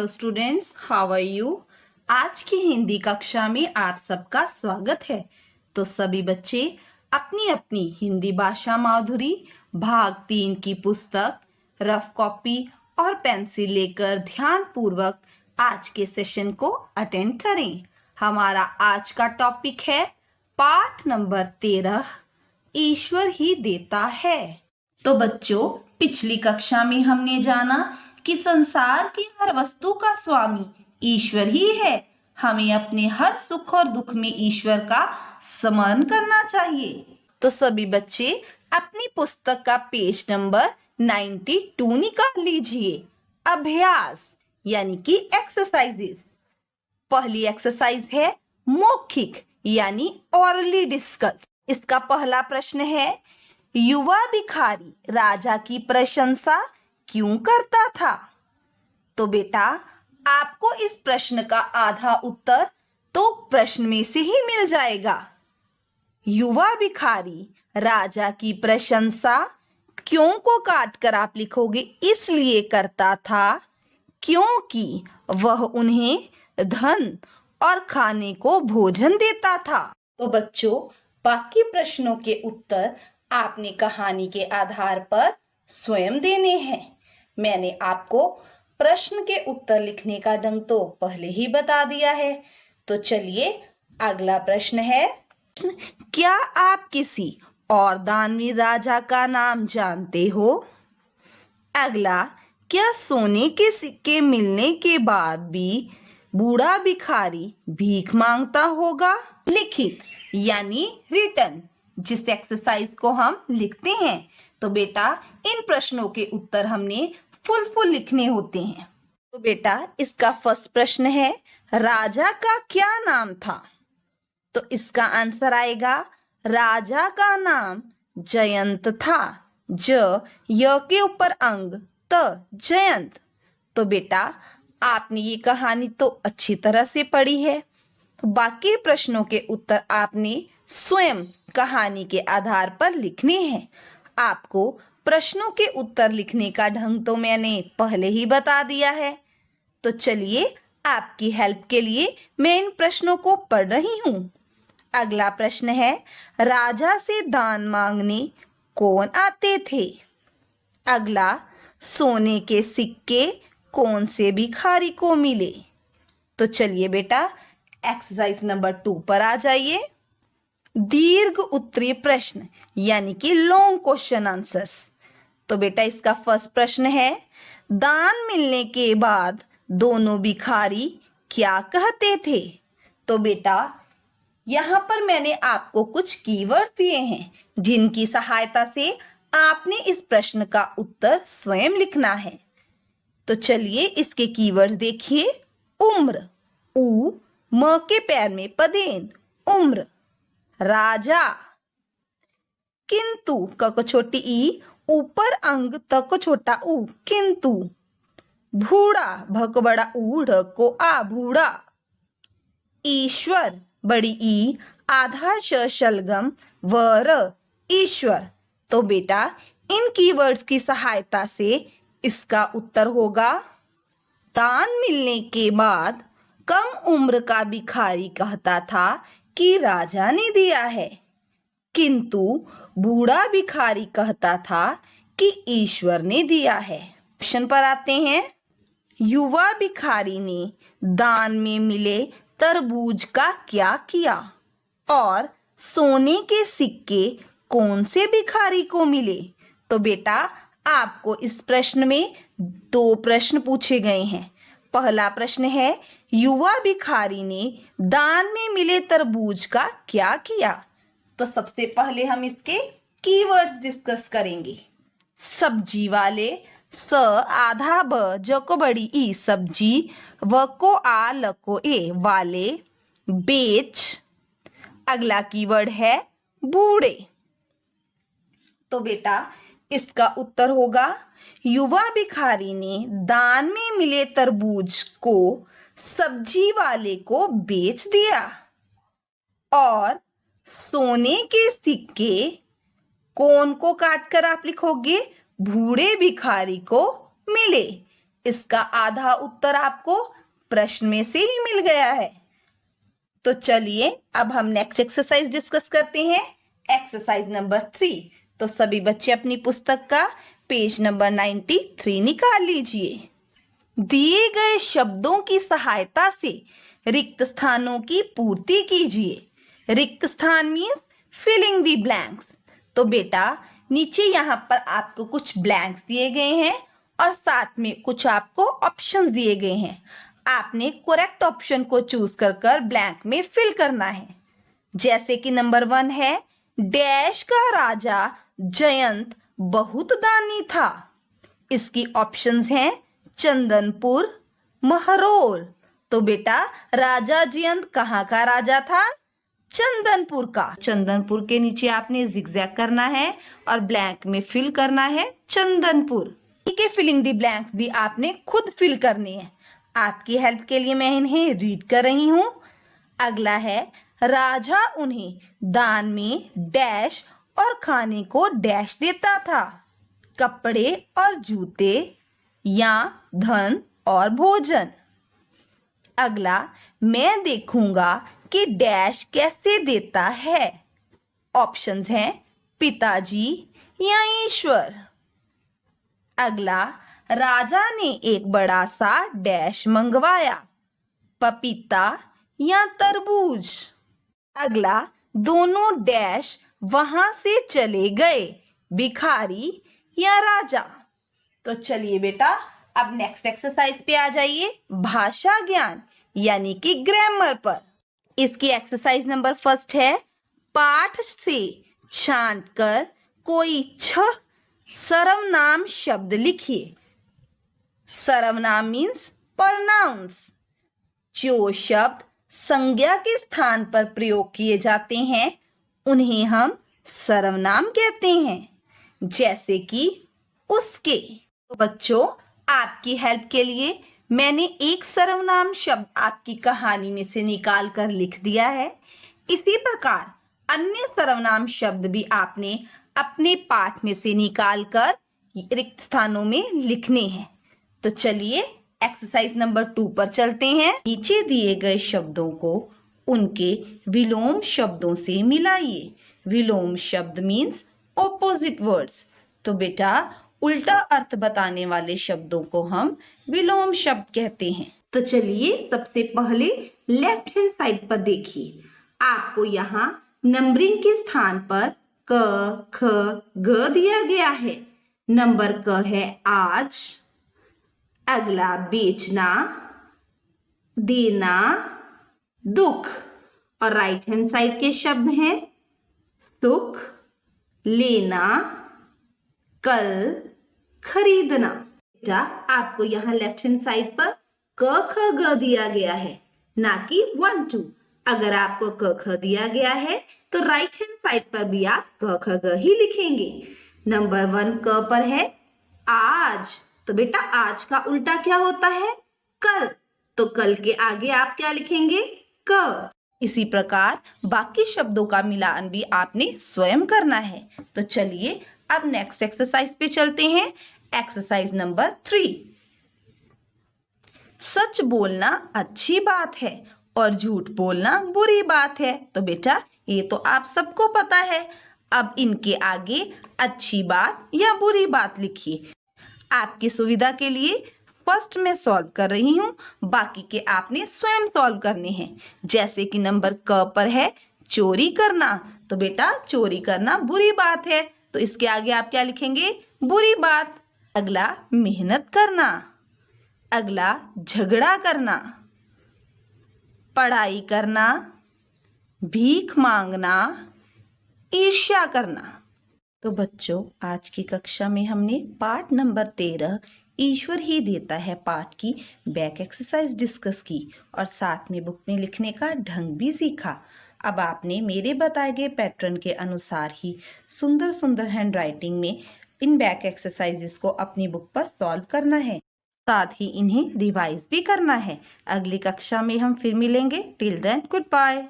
Hello students, how are you. आज की हिंदी कक्षा में आप सबका स्वागत है। तो सभी बच्चे अपनी अपनी हिंदी भाषा माधुरी भाग 3 की पुस्तक, रफ कॉपी और पेंसिल लेकर ध्यान पूर्वक आज के सेशन को अटेंड करें। हमारा आज का टॉपिक है पाठ नंबर 13, ईश्वर ही देता है। तो बच्चों, पिछली कक्षा में हमने जाना कि संसार की हर वस्तु का स्वामी ईश्वर ही है। हमें अपने हर सुख और दुख में ईश्वर का स्मरण करना चाहिए। तो सभी बच्चे अपनी पुस्तक का पेज नंबर 92 निकाल लीजिए। अभ्यास यानी कि एक्सरसाइजेस। पहली एक्सरसाइज है मौखिक यानी ओरली डिस्कस। इसका पहला प्रश्न है, युवा भिखारी राजा की प्रशंसा क्यों करता था। तो बेटा, आपको इस प्रश्न का आधा उत्तर तो प्रश्न में से ही मिल जाएगा। युवा भिखारी राजा की प्रशंसा क्यों को काट कर आप लिखोगे, इसलिए करता था क्योंकि वह उन्हें धन और खाने को भोजन देता था। तो बच्चों, बाकी प्रश्नों के उत्तर आपने कहानी के आधार पर स्वयं देने हैं। मैंने आपको प्रश्न के उत्तर लिखने का ढंग तो पहले ही बता दिया है। तो चलिए, अगला प्रश्न है, क्या आप किसी और दानवीर राजा का नाम जानते हो। अगला, क्या सोने के सिक्के मिलने के बाद भी बूढ़ा भिखारी भीख मांगता होगा। लिखित यानी रिटन, जिस एक्सरसाइज को हम लिखते हैं। तो बेटा, इन प्रश्नों के उत्तर हमने फुल लिखने होते हैं। तो बेटा, इसका फर्स्ट प्रश्न है, राजा का क्या नाम था। तो इसका आंसर आएगा, राजा का नाम जयंत था। य के ऊपर अंग त, जयंत। तो बेटा, आपने ये कहानी तो अच्छी तरह से पढ़ी है। तो बाकी प्रश्नों के उत्तर आपने स्वयं कहानी के आधार पर लिखने हैं। आपको प्रश्नों के उत्तर लिखने का ढंग तो मैंने पहले ही बता दिया है। तो चलिए, आपकी हेल्प के लिए मैं इन प्रश्नों को पढ़ रही हूँ। अगला प्रश्न है, राजा से दान मांगने कौन आते थे। अगला, सोने के सिक्के कौन से भिखारी को मिले। तो चलिए बेटा, एक्सरसाइज नंबर 2 पर आ जाइए। दीर्घ उत्तरीय प्रश्न यानी कि लॉन्ग क्वेश्चन आंसर्स। तो बेटा, इसका फर्स्ट प्रश्न है, दान मिलने के बाद दोनों भिखारी क्या कहते थे। तो बेटा, यहाँ पर मैंने आपको कुछ कीवर्ड दिए हैं, जिनकी सहायता से आपने इस प्रश्न का उत्तर स्वयं लिखना है। तो चलिए, इसके कीवर्ड देखिए। उम्र, उ म के पैर में पदेन, उम्र। राजा, किंतु क को छोटी ई, ऊपर अंग त को छोटा उ, किंतु। बूढ़ा, भ को बड़ा ऊ, ढ को आ, बूढ़ा। ईश्वर, बड़ी ई, आधा श शलगम व र, ईश्वर। तो बेटा, इन कीवर्ड्स की सहायता से इसका उत्तर होगा, दान मिलने के बाद कम उम्र का भिखारी कहता था कि राजा ने दिया है, किंतु बूढ़ा भिखारी कहता था कि ईश्वर ने दिया है। क्वेश्चन पर आते हैं। युवा भिखारी ने दान में मिले तरबूज का क्या किया और सोने के सिक्के कौन से भिखारी को मिले। तो बेटा, आपको इस प्रश्न में 2 प्रश्न पूछे गए हैं। पहला प्रश्न है, युवा भिखारी ने दान में मिले तरबूज का क्या किया। तो सबसे पहले हम इसके कीवर्ड्स डिस्कस करेंगे। सब्जी वाले, स आधा ब, ज को बड़ी ई, सब्जी, व को आ, ल को ए, वाले, बेच। अगला कीवर्ड है बूढ़े। तो बेटा, इसका उत्तर होगा, युवा भिखारी ने दान में मिले तरबूज को सब्जी वाले को बेच दिया और सोने के सिक्के कौन को काटकर आप लिखोगे, बूढ़े भिखारी को मिले। इसका आधा उत्तर आपको प्रश्न में से ही मिल गया है। तो चलिए अब हम नेक्स्ट एक्सरसाइज डिस्कस करते हैं, एक्सरसाइज नंबर 3। तो सभी बच्चे अपनी पुस्तक का पेज नंबर 93 निकाल लीजिए। दिए गए शब्दों की सहायता से रिक्त स्थानों की पूर्ति कीजिए। रिक्त स्थान मीन्स फिलिंग दी ब्लैंक्स। तो बेटा नीचे यहाँ पर आपको कुछ ब्लैंक्स दिए गए हैं और साथ में कुछ आपको ऑप्शंस दिए गए हैं। आपने करेक्ट ऑप्शन को चूज कर ब्लैंक में फिल करना है। जैसे कि नंबर 1 है, डैश का राजा जयंत बहुत दानी था। इसकी ऑप्शंस हैं चंदनपुर, महरौल। तो बेटा राजा जयंत कहाँ का राजा था? चंदनपुर का। चंदनपुर के नीचे आपने जिगजैग करना है और ब्लैंक में फिल करना है चंदनपुर। ठीक है, फिलिंग दी ब्लैंक्स भी आपने खुद फिल करनी है। आपकी हेल्प के लिए मैं इन्हें रीड कर रही हूँ। अगला है, राजा उन्हें दान में डैश और खाने को डैश देता था, कपड़े और जूते या धन और भोजन। अगला, मैं देखूंगा कि डैश कैसे देता है। ऑप्शंस हैं पिताजी या ईश्वर। अगला, राजा ने एक बड़ा सा डैश मंगवाया, पपीता या तरबूज। अगला, दोनों डैश वहां से चले गए, भिखारी या राजा। तो चलिए बेटा अब नेक्स्ट एक्सरसाइज पे आ जाइए, भाषा ज्ञान यानी कि ग्रामर पर। इसकी एक्सरसाइज नंबर 1 है, पाठ से छांटकर कोई 6 सर्वनाम शब्द लिखिए। सर्वनाम मीन्स प्रोनाउंस। जो शब्द संज्ञा के स्थान पर प्रयोग किए जाते हैं उन्हें हम सर्वनाम कहते हैं। जैसे कि उसके। तो बच्चों आपकी हेल्प के लिए मैंने एक सर्वनाम शब्द आपकी कहानी में से निकाल कर लिख दिया है। इसी प्रकार अन्य सर्वनाम शब्द भी आपने अपने पाठ में से निकाल कर रिक्त स्थानों में लिखने हैं। तो चलिए एक्सरसाइज नंबर 2 पर चलते हैं। नीचे दिए गए शब्दों को उनके विलोम शब्दों से मिलाइए। विलोम शब्द मीन्स ऑपोजिट वर्ड्स। तो बेटा उल्टा अर्थ बताने वाले शब्दों को हम विलोम शब्द कहते हैं। तो चलिए सबसे पहले लेफ्ट हैंड साइड पर देखिए। आपको यहाँ नंबरिंग के स्थान पर क, ख, ग दिया गया है। नंबर क है आज। अगला बेचना, देना, दुख। और राइट हैंड साइड के शब्द हैं सुख, लेना, कल, खरीदना। बेटा आपको यहाँ लेफ्ट हैंड साइड पर क ख ग दिया गया है, ना कि 1 2। अगर आपको क ख दिया गया है तो राइट हैंड साइड पर भी आप क ख ग ही लिखेंगे। नंबर 1 क पर है आज। तो बेटा आज का उल्टा क्या होता है? कल। तो कल के आगे आप क्या लिखेंगे? क। इसी प्रकार बाकी शब्दों का मिलान भी आपने स्वयं करना है। तो चलिए अब नेक्स्ट एक्सरसाइज पे चलते हैं। Exercise number 3। सच बोलना अच्छी बात है और झूठ बोलना बुरी बात है। तो बेटा ये तो आप सबको पता है। अब इनके आगे अच्छी बात या बुरी बात लिखिए। आपकी सुविधा के लिए फर्स्ट मैं सॉल्व कर रही हूँ, बाकी के आपने स्वयं सॉल्व करने हैं। जैसे कि नंबर क पर है चोरी करना। तो बेटा चोरी करना बुरी बात है, तो इसके आगे आप क्या लिखेंगे? बुरी बात। अगला मेहनत करना। अगला झगड़ा करना, पढ़ाई करना, भीख मांगना, ईर्ष्या करना। तो बच्चों आज की कक्षा में हमने पाठ नंबर 13 ईश्वर ही देता है पाठ की बैक एक्सरसाइज डिस्कस की और साथ में बुक में लिखने का ढंग भी सीखा। अब आपने मेरे बताए गए पैटर्न के अनुसार ही सुंदर सुंदर हैंड राइटिंग में इन बैक एक्सरसाइजेस को अपनी बुक पर सॉल्व करना है, साथ ही इन्हें रिवाइज भी करना है। अगली कक्षा में हम फिर मिलेंगे। Till then good bye.